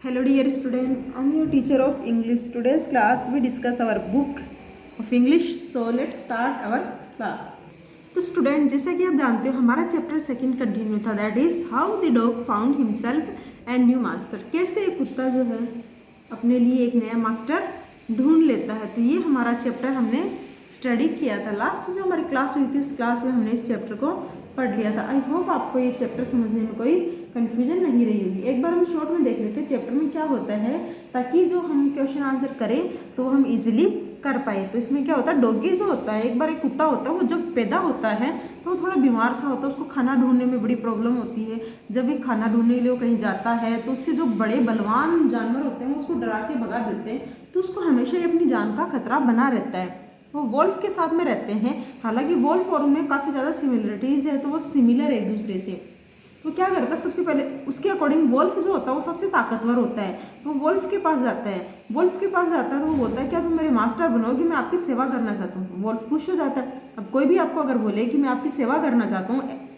Hello dear student, I am your teacher of English. Today's class we discuss our book of English. So let's start our class. तो student जैसा कि आप जानते हो हमारा chapter second continue था, that is how the dog found himself and new master. कैसे एक कुत्ता जो है अपने लिए एक नया मास्टर ढूंढ लेता है। तो ये हमारा चैप्टर हमने स्टडी किया था। लास्ट जो हमारी क्लास हुई थी उस क्लास में हमने इस चैप्टर को पढ़ लिया था। आई होप आपको ये चैप्टर समझने में कोई कन्फ्यूजन नहीं रही होगी। एक बार हम शॉर्ट में देख लेते हैं चैप्टर में क्या होता है, ताकि जो हम क्वेश्चन आंसर करें तो हम इजीली कर पाए। तो इसमें क्या होता है, डॉगी जो होता है, एक बार एक कुत्ता होता है, वो जब पैदा होता है तो वो थोड़ा बीमार सा होता है, उसको खाना ढूंढने में बड़ी प्रॉब्लम होती है। जब ये खाना ढूंढने के लिए कहीं जाता है तो उससे जो बड़े बलवान जानवर होते हैं उसको डरा के भगा देते हैं, तो उसको हमेशा ही अपनी जान का खतरा बना रहता है। वो वोल्फ के साथ में रहते हैं, हालांकि वोल्फ और उनमें काफ़ी ज़्यादा सिमिलरिटीज़ है, तो वो सिमिलर है एक दूसरे से। तो क्या करता है, सबसे पहले उसके अकॉर्डिंग वोल्फ जो होता है वो सबसे ताकतवर होता है, तो वोल्फ के पास जाता है। वोल्फ के पास जाता है तो वो बोलता है क्या तुम मेरे मास्टर बनोगे, मैं आपकी सेवा करना चाहता हूँ। वोल्फ खुश हो जाता है। अब कोई भी आपको अगर बोले कि मैं आपकी सेवा करना चाहता हूँ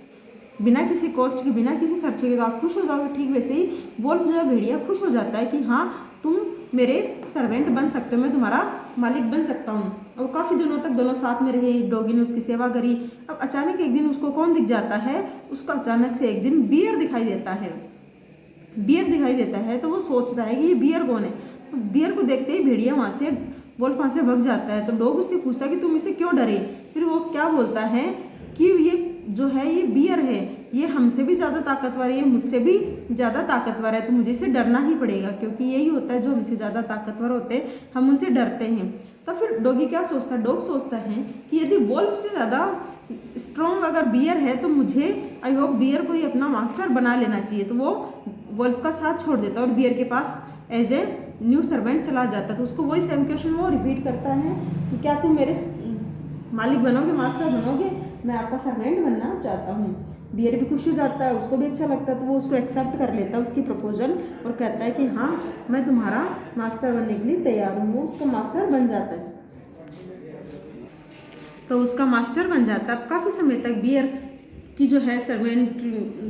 बिना किसी कॉस्ट के, बिना किसी खर्चे के, तो आप खुश हो जाओगे। ठीक वैसे ही वोल्फ जो है भेड़िया खुश हो जाता है कि हाँ तुम मेरे सर्वेंट बन सकते हो, मैं तुम्हारा मालिक बन सकता हूँ। और काफ़ी दिनों तक दोनों साथ में रहे, डॉगी ने उसकी सेवा करी। अब अचानक एक दिन उसको कौन दिख जाता है, उसको अचानक से एक दिन बियर दिखाई देता है। बियर दिखाई देता है तो वो सोचता है कि ये बियर कौन है। तो बियर को देखते ही भेड़िया वहाँ से, वोल्फ वहाँ से भग जाता है। तो डॉग उससे पूछता है कि तुम इसे क्यों डरे। फिर वो क्या बोलता है कि ये जो है ये बियर है, ये हमसे भी ज़्यादा ताकतवर है, ये मुझसे भी ज़्यादा ताकतवर है, तो मुझे इसे डरना ही पड़ेगा, क्योंकि यही होता है जो हमसे ज़्यादा ताकतवर होते हैं हम उनसे डरते हैं। तो फिर डॉगी क्या सोचता है, डॉग सोचता है कि यदि वोल्फ से ज़्यादा स्ट्रॉन्ग अगर बियर है तो मुझे आई होप बियर को ही अपना मास्टर बना लेना चाहिए। तो वो वोल्फ का साथ छोड़ देता है और बियर के पास एज ए न्यू सर्वेंट चला जाता है। तो उसको वही सेम क्वेश्चन वो रिपीट करता है कि क्या तुम मेरे मालिक बनोगे, मास्टर बनोगे, मैं आपका सर्वेंट बनना चाहता हूँ। बियर भी खुश हो जाता है, उसको भी अच्छा लगता है, तो वो उसको एक्सेप्ट कर लेता है उसकी प्रपोजल और कहता है कि हाँ मैं तुम्हारा मास्टर बनने के लिए तैयार हूँ। उसका मास्टर बन जाता है, तो उसका मास्टर बन जाता है। अब काफ़ी समय तक बियर की जो है सर्वेंट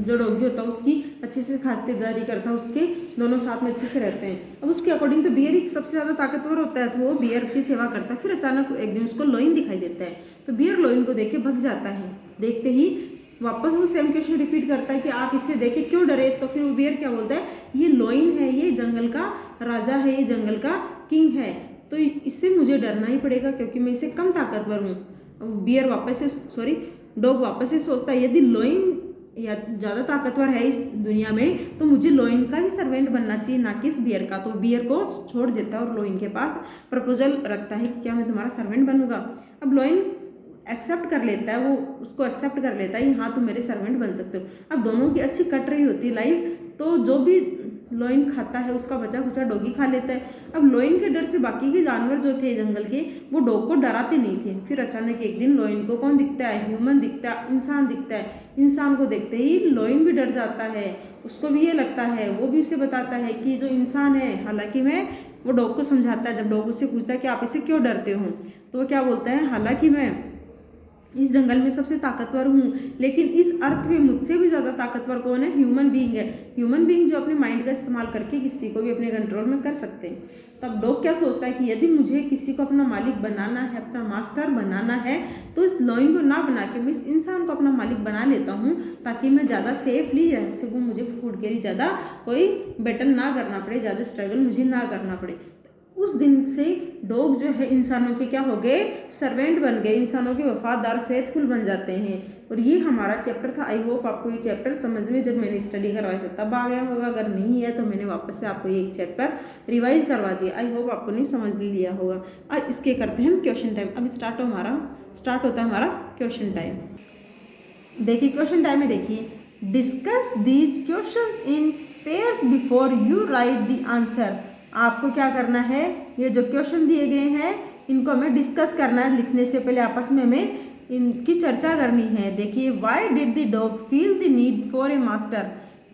जो डॉगी होता है उसकी अच्छे से खातिरदारी करता है, उसके दोनों साथ में अच्छे से रहते हैं। अब उसके अकॉर्डिंग तो बियर ही सबसे ज़्यादा ताकतवर होता है, तो वो बियर की सेवा करता है। फिर अचानक एक दिन उसको लोइन दिखाई देता है, तो बियर लोइन को देख के भग जाता है। देखते ही वापस वो सेम क्वेश्चन रिपीट करता है कि आप इससे देख के क्यों डरे। तो फिर वो बियर क्या बोलता है, ये लोइन है, ये जंगल का राजा है, ये जंगल का किंग है, तो इससे मुझे डरना ही पड़ेगा क्योंकि मैं इससे कम ताकतवर हूँ। बियर वापस से डॉग वापस से सोचता है यदि लोइन या ज़्यादा ताकतवर है इस दुनिया में तो मुझे लोइन का ही सर्वेंट बनना चाहिए, ना कि इस बियर का। तो बियर को छोड़ देता है और लोइन के पास प्रपोजल रखता है कि क्या मैं तुम्हारा सर्वेंट बनूंगा। अब लोइन एक्सेप्ट कर लेता है, वो उसको एक्सेप्ट कर लेता है कि हाँ तुम मेरे सर्वेंट बन सकते हो। अब दोनों की अच्छी कट रही होती है लाइफ, तो जो भी लोइन खाता है उसका बचा कुचा डॉगी खा लेता है। अब लोइन के डर से बाकी के जानवर जो थे जंगल के वो डॉग को डराते नहीं थे। फिर अचानक एक दिन लोइन को कौन दिखता है, ह्यूमन दिखता है, इंसान दिखता है। इंसान को देखते ही लोइन भी डर जाता है, उसको भी ये लगता है, वो भी उसे बताता है कि जो इंसान है, हालांकि मैं, वो डॉग को समझाता है। जब डॉग उससे पूछता है कि आप इसे क्यों डरते हो, तो वो क्या बोलता है, हालांकि मैं इस जंगल में सबसे ताकतवर हूँ, लेकिन इस अर्थ में मुझसे भी ज़्यादा ताकतवर कौन है, ह्यूमन बीइंग है। ह्यूमन बीइंग जो अपने माइंड का इस्तेमाल करके किसी को भी अपने कंट्रोल में कर सकते हैं। तब डॉग क्या सोचता है कि यदि मुझे किसी को अपना मालिक बनाना है, अपना मास्टर बनाना है, तो इस लोइन को ना बना के मैं इस इंसान को अपना मालिक बना लेता हूँ, ताकि मैं ज़्यादा सेफली रह सकूँ, मुझे फूड के लिए ज़्यादा कोई बैटल ना करना पड़े, ज़्यादा स्ट्रगल मुझे ना करना पड़े। उस दिन से डॉग जो है इंसानों के क्या हो गए, सर्वेंट बन गए, इंसानों के वफादार, फेथफुल बन जाते हैं। और ये हमारा चैप्टर था। आई होप आपको ये चैप्टर समझ में जब मैंने स्टडी करवाया था तब आ गया होगा, अगर नहीं है तो मैंने वापस से आपको ये एक चैप्टर रिवाइज करवा दिया। आई होप आपको नहीं समझ लिया होगा। आज इसके करते हैं हम क्वेश्चन टाइम। अब स्टार्ट होता है हमारा क्वेश्चन टाइम। देखिए क्वेश्चन टाइम में देखिए, discuss these questions in pairs before you right the answer. आपको क्या करना है, ये जो क्वेश्चन दिए गए हैं इनको हमें डिस्कस करना है, लिखने से पहले आपस में हमें इनकी चर्चा करनी है। देखिए, why did the dog feel the need for a master.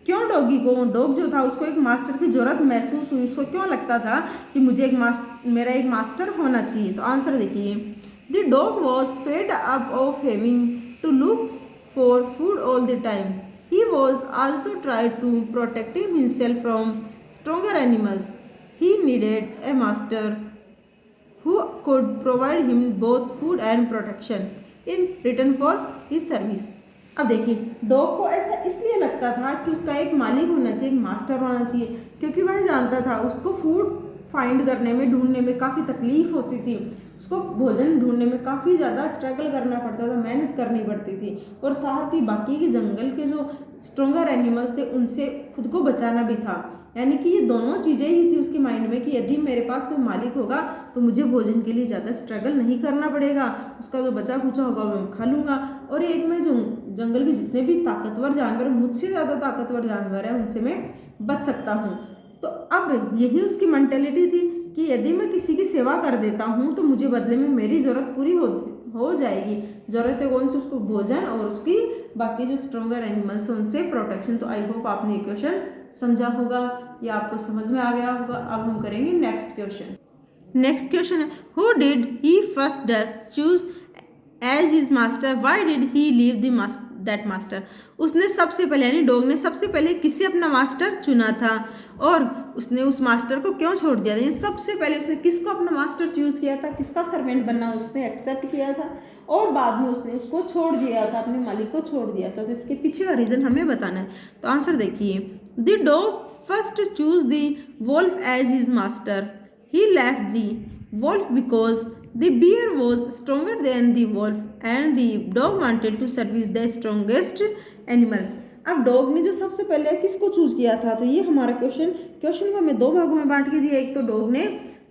क्यों डॉगी को, डॉग जो था उसको एक मास्टर की जरूरत महसूस हुई, उसको क्यों लगता था कि मुझे मेरा एक मास्टर होना चाहिए। तो आंसर देखिए, the dog was fed up of having to look for food all the time. He was also try to protecting himself from stronger animals. He needed a master who could provide him both food and protection in return for his service. अब देखिए, dog को ऐसा इसलिए लगता था कि उसका एक मालिक होना चाहिए, एक मास्टर होना चाहिए, क्योंकि वह जानता था उसको फूड फाइंड करने में, ढूंढने में काफ़ी तकलीफ होती थी, उसको भोजन ढूंढने में काफ़ी ज़्यादा स्ट्रगल करना पड़ता था, मेहनत करनी पड़ती थी, और साथ ही बाकी के जंगल के जो स्ट्रोंगर एनिमल्स थे उनसे खुद को बचाना भी था। यानी कि ये दोनों चीज़ें ही थी उसके माइंड में कि यदि मेरे पास कोई मालिक होगा तो मुझे भोजन के लिए ज़्यादा स्ट्रगल नहीं करना पड़ेगा, उसका जो बचा खुचा होगा वो मैं खा लूँगा, और एक मैं जो जंगल के जितने भी ताकतवर जानवर, मुझसे ज़्यादा ताकतवर जानवर हैं, उनसे मैं बच सकता हूँ। तो अब यही उसकी मेंटेलिटी थी कि यदि मैं किसी की सेवा कर देता हूँ तो मुझे बदले में मेरी ज़रूरत पूरी हो जाएगी। ज़रूरत है कौन सी? उसको भोजन और उसकी बाकी जो स्ट्रोंगर एनिमल्स हैं उनसे प्रोटेक्शन। तो आई होप आपने ये क्वेश्चन समझा होगा या आपको समझ में आ गया होगा। अब हम करेंगे नेक्स्ट क्वेश्चन। नेक्स्ट क्वेश्चन है, who did he first choose as his master, why did he leave that master. उसने सबसे पहले, यानी डॉग ने सबसे पहले किसे अपना मास्टर चुना था और उसने उस मास्टर को क्यों छोड़ दिया था। सबसे पहले उसने किसको अपना मास्टर चूज किया था, किसका सर्वेंट बनना उसने एक्सेप्ट किया था, और बाद में उसने उसको छोड़ दिया था, अपने मालिक को छोड़ दिया था। तो इसके पीछे का रीज़न हमें बताना है। तो आंसर देखिए, the dog first choose the wolf as his master. He left the wolf because the bear was stronger than the wolf and the dog wanted to service the strongest animal. अब dog ने जो सबसे पहले किसको choose किया था, तो ये हमारा क्वेश्चन को हमें दो भागों में बांट के दिया। एक तो डॉग ने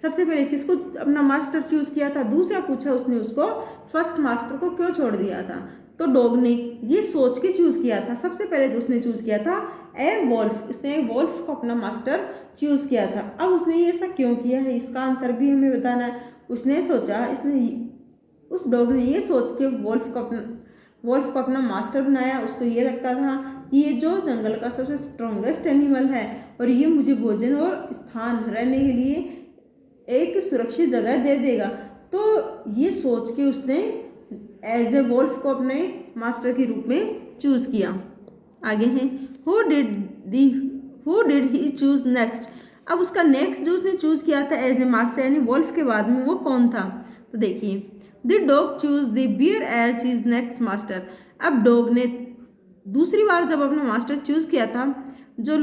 सबसे पहले किसको अपना मास्टर चूज किया था, दूसरा पूछा उसने उसको फर्स्ट मास्टर को क्यों छोड़ दिया था। तो डॉग ने ये सोच के चूज किया था, सबसे पहले तो उसने चूज किया था ए वोल्फ, उसने एक वोल्फ को अपना मास्टर चूज किया था। अब उसने ये ऐसा क्यों किया है, इसका आंसर भी हमें बताना है। उसने सोचा, उस डॉग ने ये सोच के वोल्फ को अपना मास्टर बनाया। उसको ये लगता था कि ये जो जंगल का सबसे स्ट्रॉन्गेस्ट एनिमल है और ये मुझे भोजन और स्थान रहने के लिए एक सुरक्षित जगह दे देगा। तो ये सोच के उसने एज ए वोल्फ को अपने मास्टर के रूप में चूज किया। आगे है, who did he choose next. अब उसका नेक्स्ट जो उसने चूज किया था एज ए मास्टर, यानी वोल्फ के बाद में, वो कौन था। तो देखिए, the dog choose the bear as his next master. अब डॉग ने दूसरी बार जब अपना मास्टर चूज किया था, जो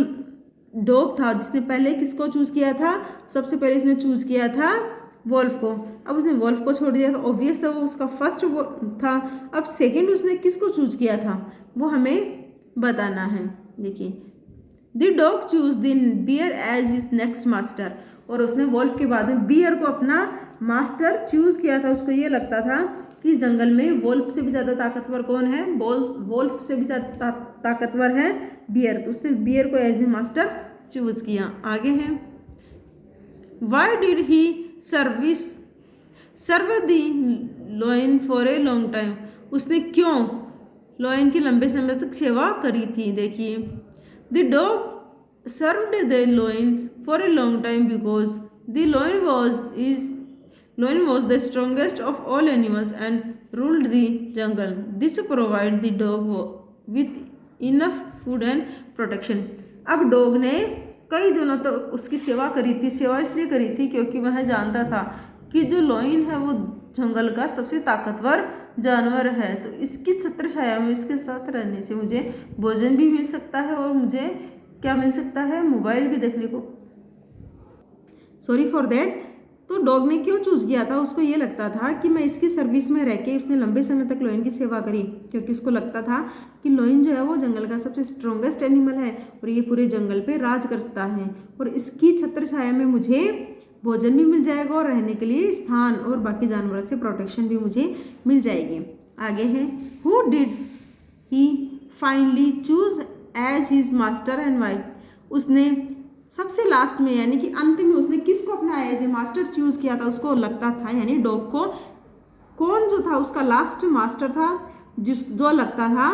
डॉग था जिसने पहले किसको चूज किया था, सबसे पहले इसने चूज किया था वोल्फ को। अब उसने वोल्फ को छोड़ दिया, तो ऑब्वियस है वो उसका फर्स्ट वो था। अब सेकेंड उसने किसको चूज किया था वो हमें बताना है। देखिए, the dog choose the bear as his next master, और उसने वोल्फ के बाद में बियर को अपना मास्टर चूज किया था। उसको ये लगता था कि जंगल में वोल्फ से भी ज़्यादा ताकतवर कौन है, वोल्फ से भी ज़्यादा ताकतवर है बियर। तो उसने बियर को एज ए मास्टर चूज किया। आगे है, why did he serve the lion for a long time. उसने क्यों लॉयन की लंबे समय तक सेवा करी थी। देखिए, the dog served the lion for a long time because the lion was the strongest of all animals and ruled the jungle. This provide the dog with enough food and protection. अब dog ने कई दिनों तक उसकी सेवा करी थी। सेवा इसलिए करी थी क्योंकि वह जानता था कि जो लॉयन है वो जंगल का सबसे ताकतवर जानवर है, तो इसकी छत्र छाया में इसके साथ रहने से मुझे भोजन भी मिल सकता है और मुझे क्या मिल सकता है, मोबाइल भी देखने को। Sorry for that. तो डॉग ने क्यों चूज किया था, उसको ये लगता था कि मैं इसकी सर्विस में रह के, उसने लंबे समय तक लॉयन की सेवा करी क्योंकि उसको लगता था कि लॉयन जो है वो जंगल का सबसे स्ट्रॉन्गेस्ट एनिमल है और ये पूरे जंगल पे राज करता है, और इसकी छत्र छाया में मुझे भोजन भी मिल जाएगा और रहने के लिए स्थान और बाकी जानवरों से प्रोटेक्शन भी मुझे मिल जाएगी। आगे है, who did he finally choose as his master and why. उसने सबसे लास्ट में, यानी कि अंत में, उसने किसको अपना एज ए मास्टर चूज किया था। उसको लगता था, यानी डॉग को कौन जो था उसका लास्ट मास्टर था, जो लगता था,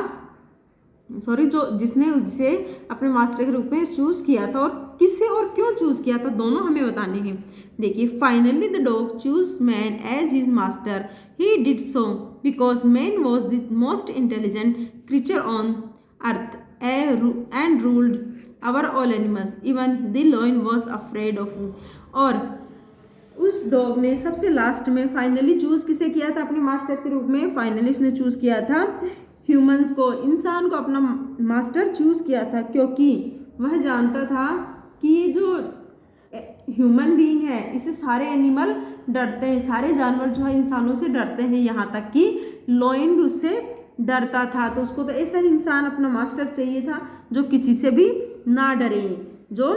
सॉरी, जिसने उसे अपने मास्टर के रूप में चूज किया था, और किससे और क्यों चूज किया था, दोनों हमें बताने हैं। देखिए, finally the dog choose man as his master. He did so because man was the most intelligent creature on earth and ruled our all animals even the lion was afraid of you. और उस dog ने सबसे last में finally choose किसे किया था अपने master के रूप में? फाइनली उसने चूज़ किया था ह्यूमंस को, इंसान को अपना मास्टर चूज़ किया था, क्योंकि वह जानता था कि जो ह्यूमन बीइंग है इससे सारे एनिमल डरते हैं, सारे जानवर जो है इंसानों से डरते हैं, यहाँ तक कि लॉयन भी उससे डरता था। तो उसको तो ऐसा इंसान अपना मास्टर चाहिए था जो किसी से भी ना डरे, जो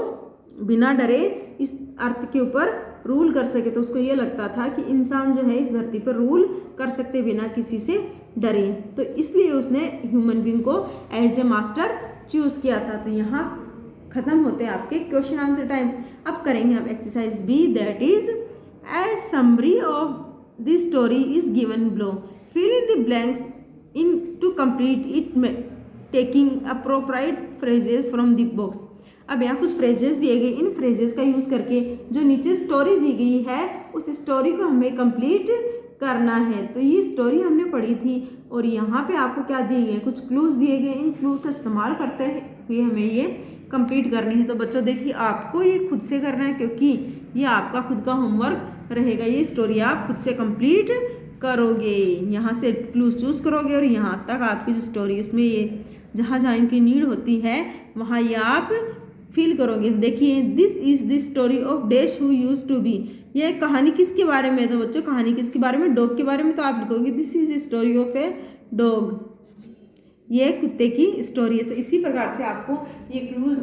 बिना डरे इस अर्थ के ऊपर रूल कर सके। तो उसको ये लगता था कि इंसान जो है इस धरती पर रूल कर सकते बिना किसी से डरे, तो इसलिए उसने ह्यूमन बीइंग को एज ए मास्टर चूज़ किया था। तो यहाँ खत्म होते हैं आपके क्वेश्चन आंसर टाइम। अब करेंगे हम exercise B, that is a summary of the story is given below, fill in the blanks in to complete it taking appropriate phrases from the box. अब यहाँ कुछ फ्रेजेस दिए गए, इन फ्रेजेस का use करके जो नीचे स्टोरी दी गई है उस स्टोरी को हमें कंप्लीट करना है। तो ये स्टोरी हमने पढ़ी थी और यहाँ पे आपको क्या दिए गए, कुछ क्लूज दिए गए, इन क्लूज का इस्तेमाल करते हुए हमें ये कंप्लीट करनी है। तो बच्चों देखिए आपको ये खुद से करना है, क्योंकि ये आपका खुद का होमवर्क रहेगा। ये स्टोरी आप खुद से कंप्लीट करोगे, यहाँ से क्लूज चूज करोगे और यहाँ तक आपकी जो स्टोरी है उसमें ये जहाँ जहाँ इनकी नीड होती है वहाँ ये आप फील करोगे। देखिए, this is the story of dash who used to be. ये कहानी किसके बारे में है? तो बच्चों कहानी किसके बारे में? डॉग के बारे में। तो आप लिखोगे this is the story of a dog, ये कुत्ते की स्टोरी है। तो इसी प्रकार से आपको ये क्लूज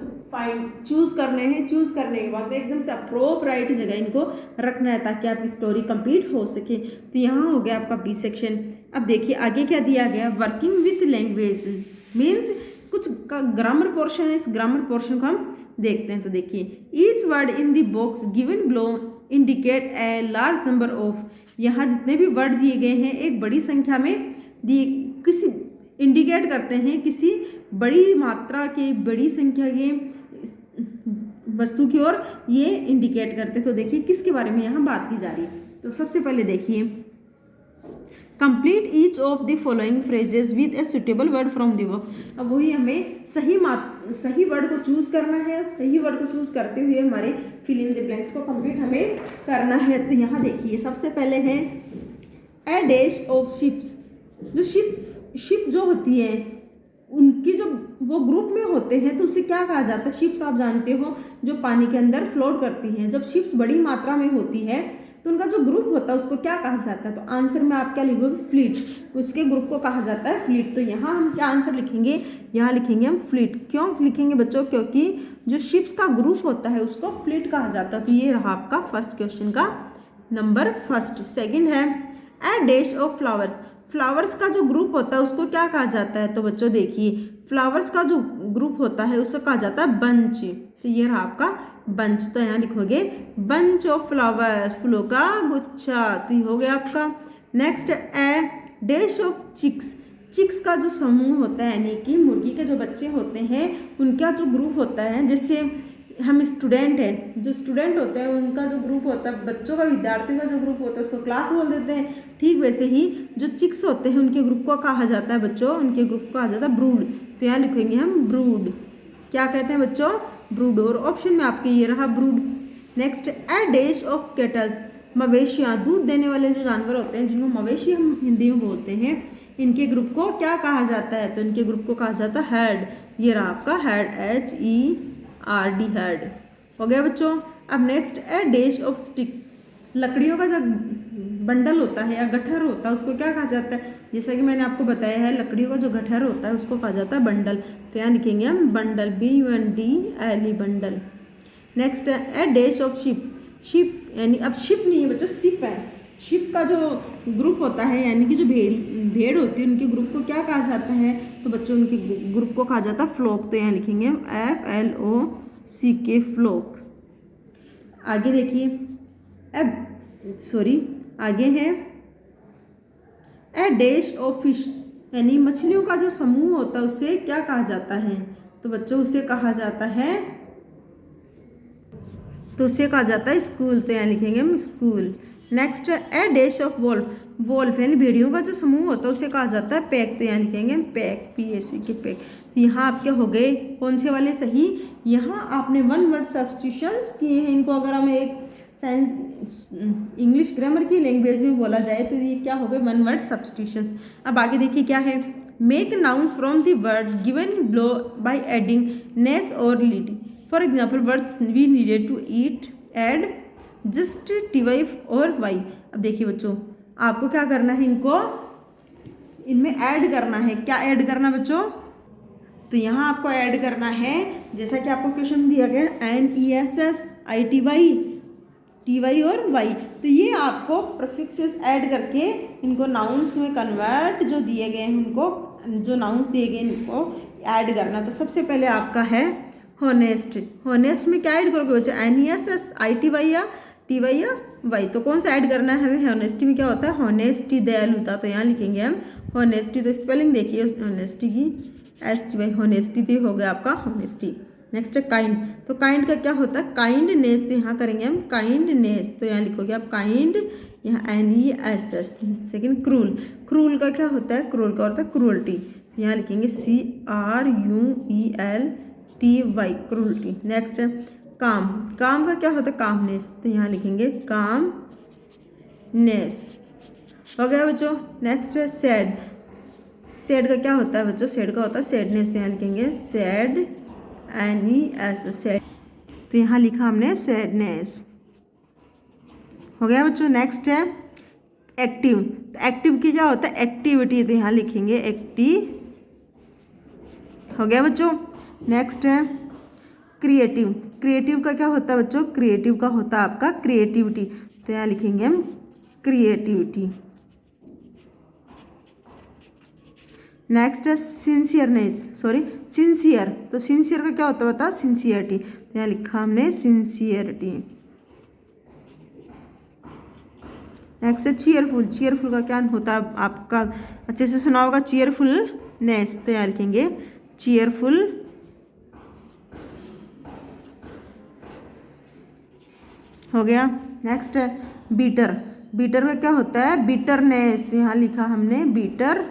चूज करने हैं। चूज करने के बाद एकदम से अप्रोप्राइट जगह इनको रखना है ताकि आपकी स्टोरी कंप्लीट हो सके। तो यहाँ हो गया आपका बी सेक्शन। अब देखिए आगे क्या दिया गया, वर्किंग विथ लैंग्वेज मीन्स कुछ का ग्रामर पोर्शन है, इस ग्रामर पोर्शन को हम देखते हैं। तो देखिए, each word in the box given below indicate a large number of, यहाँ जितने भी वर्ड दिए गए हैं एक बड़ी संख्या में दिए, किसी इंडिकेट करते हैं किसी बड़ी मात्रा के, बड़ी संख्या के वस्तु की ओर ये इंडिकेट करते। तो देखिए किसके बारे में यहाँ बात की जा रही है। तो सबसे पहले देखिए, complete each of the following phrases with a suitable word from the book. अब वही हमें सही वर्ड को चूज करना है। सही वर्ड को चूज करते हुए हमारे फिल इन द ब्लैंक्स को कंप्लीट हमें करना है। तो यहाँ देखिए सबसे पहले है ए डैश ऑफ शिप्स। जो शिप जो होती है उनकी जो वो ग्रुप में होते हैं तो उसे क्या कहा जाता है? शिप्स आप जानते हो जो पानी के अंदर फ्लोट करती हैं। जब शिप्स बड़ी मात्रा में होती है तो उनका जो ग्रुप होता है उसको क्या कहा जाता है? तो आंसर में आप क्या लिखोगे? फ्लीट। उसके ग्रुप को कहा जाता है फ्लीट। तो यहाँ हम क्या आंसर लिखेंगे? यहाँ लिखेंगे हम फ्लीट। क्यों लिखेंगे बच्चों? क्योंकि जो शिप्स का ग्रुप होता है उसको फ्लीट कहा जाता है। तो ये रहा आपका फर्स्ट क्वेश्चन का नंबर फर्स्ट। सेकेंड है ए डैश ऑफ फ्लावर्स। फ्लावर्स का जो ग्रुप होता है उसको क्या कहा जाता है? तो बच्चों देखिए, फ्लावर्स का जो ग्रुप होता है उसको कहा जाता है बंच। तो ये रहा आपका बंच। तो यहाँ लिखोगे बंच ऑफ फ्लावर्स, फूलों का गुच्छा। तो ये हो गया आपका। Next a dash of chicks. Chicks का जो समूह होता है यानी कि मुर्गी के जो बच्चे होते हैं उनका जो ग्रुप होता है, जैसे हम स्टूडेंट हैं, जो स्टूडेंट होते हैं उनका जो ग्रुप होता है, बच्चों का विद्यार्थियों का जो ग्रुप होता है उसको क्लास बोल देते हैं। ठीक वैसे ही जो चिक्स होते हैं उनके ग्रुप को कहा जाता है बच्चों, उनके ग्रुप को कहा जाता है ब्रूड। तो यहाँ लिखेंगे हम ब्रूड। क्या कहते हैं बच्चों? ब्रूड। और ऑप्शन में आपके ये रहा brood. Next a dash of cattles. मवेशियाँ, दूध देने वाले जो जानवर होते हैं जिनको मवेशी हम हिंदी में बोलते हैं, इनके ग्रुप को क्या कहा जाता है? तो इनके ग्रुप को कहा जाता है हेड। ये रहा आपका हेड, HERD हेड। हो गया बच्चों। अब next a dash of stick. लकड़ियों का जो बंडल होता है या गट्ठर होता है उसको क्या कहा जाता है? जैसा कि मैंने आपको बताया है, लकड़ियों का जो गट्ठर होता है उसको कहा जाता है बंडल। तो यहाँ लिखेंगे हम बंडल, BUNDLE बंडल। नेक्स्ट है ए डैश ऑफ शिप। शिप यानी अब शिप नहीं है बच्चों, शिप है। शिप का जो ग्रुप होता है यानी कि जो भेड़ होती है उनके ग्रुप को क्या कहा जाता है? तो बच्चों उनके ग्रुप को कहा जाता है फ्लोक। तो यहाँ लिखेंगे FLOCK फ्लोक। आगे देखिए, आगे है ए डैश ऑफ फिश यानी मछलियों का जो समूह होता है उसे क्या कहा जाता है? तो बच्चों उसे कहा जाता है स्कूल। तो यहाँ लिखेंगे हम school. Next a dash of wolf, wolf यानी भेड़ियों का जो समूह होता है उसे कहा जाता है पैक। तो यहाँ लिखेंगे पैक, PAC के पैक। तो यहाँ आपके हो गए कौन से वाले सही, यहाँ आपने वन वर्ड सब्स्टिट्यूशंस किए हैं। इनको अगर हम एक इंग्लिश ग्रामर की लैंग्वेज में बोला जाए तो ये क्या हो गए, वन वर्ड सब्स्टिट्यूशंस। अब आगे देखिए क्या है, make nouns from the word given below by adding ness और lead. For example words we needed to eat, add just TY और Y। अब देखिए बच्चों आपको क्या करना है, इनको इनमें ऐड करना है। क्या ऐड करना बच्चों, तो यहाँ आपको ऐड करना है जैसा कि आपको क्वेश्चन दिया गया NESS ITY TY और Y। तो ये आपको प्रीफिक्सेस ऐड करके इनको नाउन्स में कन्वर्ट जो दिए गए हैं उनको, जो नाउन्स दिए गए हैं इनको ऐड करना। तो सबसे पहले आपका है हॉनेस्ट। हॉनेस्ट में क्या ऐड करोगे बच्चे, NESS ITY या TY या Y। तो कौन सा ऐड करना है हमें, हॉनेस्टी में क्या होता है, हॉनेस्टी दयालुता। तो यहाँ लिखेंगे हम हॉनेस्टी। तो स्पेलिंग देखिए हॉनेस्टी की STY, हॉनेस्टी तो हो गया आपका हॉनेस्टी। नेक्स्ट है काइंड। तो काइंड का क्या होता है, काइंडनेस। तो यहाँ करेंगे हम काइंडनेस। तो यहाँ लिखोगे आप काइंड, यहाँ NESS। सेकेंड क्रूल, क्रूल का क्या होता है, क्रूल का होता है क्रूअल्टी। यहाँ लिखेंगे CRUELTY, क्रूअल्टी। नेक्स्ट है काम, काम का क्या होता है, कामनेस। तो यहाँ लिखेंगे कामनेस। हो गया बच्चों। नेक्स्ट है सैड। सैड का क्या होता है बच्चों, सैड का होता है सैडनेस। तो यहाँ लिखेंगे सैड NES, सैड। तो यहाँ लिखा हमने सैडनेस। हो गया बच्चों। नेक्स्ट है एक्टिव। तो एक्टिव की क्या होता है, एक्टिविटी। तो यहाँ लिखेंगे एक्टिव। हो गया बच्चों। नेक्स्ट है क्रिएटिव। क्रिएटिव का क्या होता है बच्चों, क्रिएटिव का होता है आपका क्रिएटिविटी। तो यहाँ लिखेंगे हम क्रिएटिविटी। नेक्स्ट है सिंसियरनेस, सिंसियर। तो सिंसियर का क्या होता है बताओ, सिंसियरिटी। तो यहाँ लिखा हमने सिंसियरिटी। नेक्स्ट है चीयरफुल। चीयरफुल का क्या होता है आपका अच्छे से सुना होगा, चीयरफुलनेस। तो यहाँ लिखेंगे चीयरफुल। हो गया। नेक्स्ट है बीटर। बीटर का क्या होता है, बिटरनेस। तो यहाँ लिखा हमने बीटर।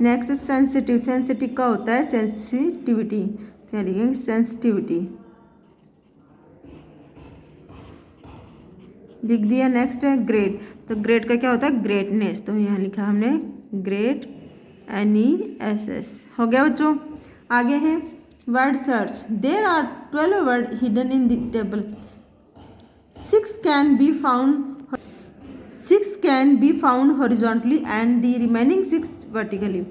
Next sensitive. सेंसिटिव का होता है सेंसिटिविटी। तो यहाँ लिखेंगे सेंसिटिविटी, लिख दिया। नेक्स्ट है ग्रेट। तो ग्रेट का क्या होता है, ग्रेटनेस। तो यहाँ लिखा हमने ग्रेट NESS। हो गया बच्चों। आगे है word search. There are 12 word hidden in the table. 6 can be found horizontally and the remaining 6 vertically.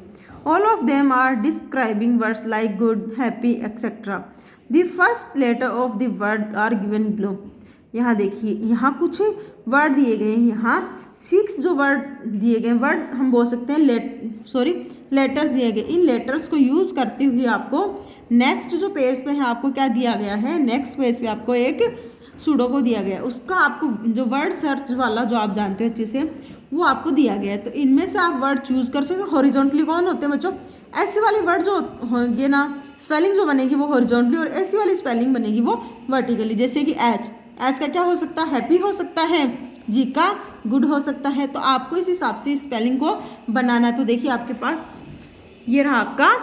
All of them are describing words like good, happy, etc. The first letter of the word are given below. यहाँ देखिए यहाँ कुछ word दिए गए हैं। यहाँ 6 जो word दिए गए, वर्ड हम बोल सकते हैं लेटर्स दिए गए। इन लेटर्स को यूज़ करते हुए आपको नेक्स्ट जो पेज पे है आपको क्या दिया गया है, नेक्स्ट पेज पे आपको एक सुडोकू दिया गया है। उसका आपको जो वर्ड सर्च वाला जो आप जानते हो अच्छे से वो आपको दिया गया है। तो इनमें से आप वर्ड चूज़ कर सकते हो। हॉरिजॉन्टली कौन होते हैं बच्चों, ऐसे वाले वर्ड जो होंगे ना, स्पेलिंग जो बनेगी वो हॉरिजॉन्टली और ऐसी वाली स्पेलिंग बनेगी वो वर्टिकली। जैसे कि एच का क्या हो सकता है, हैप्पी हो सकता है, जी का गुड हो सकता है। तो आपको इस हिसाब से स्पेलिंग को बनाना है। तो देखिए आपके पास ये रहा आपका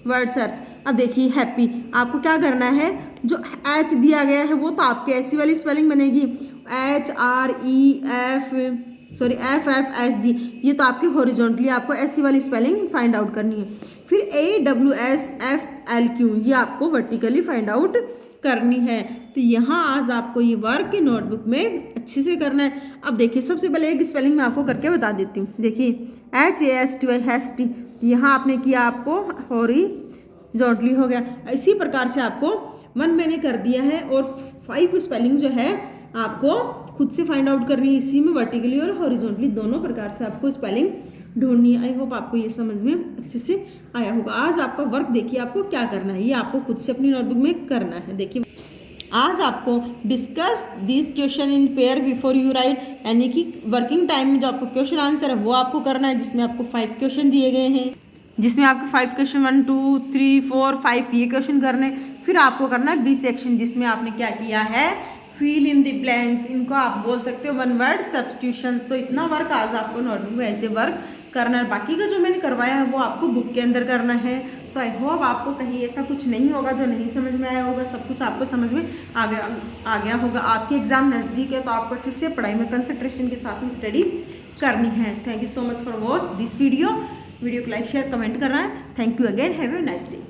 वर्ड सर्च। अब देखिए हैप्पी, आपको क्या करना है, जो एच दिया गया है वो तो आपके ऐसी वाली स्पेलिंग बनेगी, HREFFSG। ये तो आपकी हॉरिजॉन्टली आपको ऐसी वाली स्पेलिंग फाइंड आउट करनी है। फिर AWSFLQ ये आपको वर्टिकली फाइंड आउट करनी है। तो यहाँ आज आपको ये वर्क नोटबुक में अच्छे से करना है। अब देखिए सबसे पहले एक स्पेलिंग मैं आपको करके बता देती हूँ। देखिए HASTY यहाँ आपने किया, आपको हॉरिजॉन्टली हो गया। इसी प्रकार से आपको 1 मैंने कर दिया है और 5 स्पेलिंग जो है आपको खुद से फाइंड आउट करनी है। इसी में वर्टिकली और हॉरिजॉन्टली दोनों प्रकार से आपको स्पेलिंग ढूंढनी है। आई होप आपको ये समझ में अच्छे से आया होगा। आज आपका वर्क देखिए आपको क्या करना है, ये आपको खुद से अपनी नोटबुक में करना है। देखिए आज आपको discuss this question in pair before you right, यानी कि वर्किंग टाइम में जो आपको क्वेश्चन आंसर है वो आपको करना है, जिसमें आपको 5 क्वेश्चन दिए गए हैं, जिसमें आपको 5 क्वेश्चन 1 2 3 4 5 ये क्वेश्चन करने। फिर आपको करना है बी सेक्शन, जिसमें आपने क्या किया है फिल इन द ब्लैंक्स, इनको आप बोल सकते हो वन वर्ड सब्स्टिट्यूशंस। तो इतना वर्क आज आपको नोटबुक में ऐसे वर्क करना है, बाकी का जो मैंने करवाया है वो आपको बुक के अंदर करना है। तो आई होप आपको कहीं ऐसा कुछ नहीं होगा जो नहीं समझ में आया होगा, सब कुछ आपको समझ में आ गया होगा। आपके एग्जाम नज़दीक है तो आपको अच्छे से पढ़ाई में कंसंट्रेशन के साथ में स्टडी करनी है। Thank you so much for watch this video को लाइक शेयर कमेंट करना है। Thank you again, have a nice day.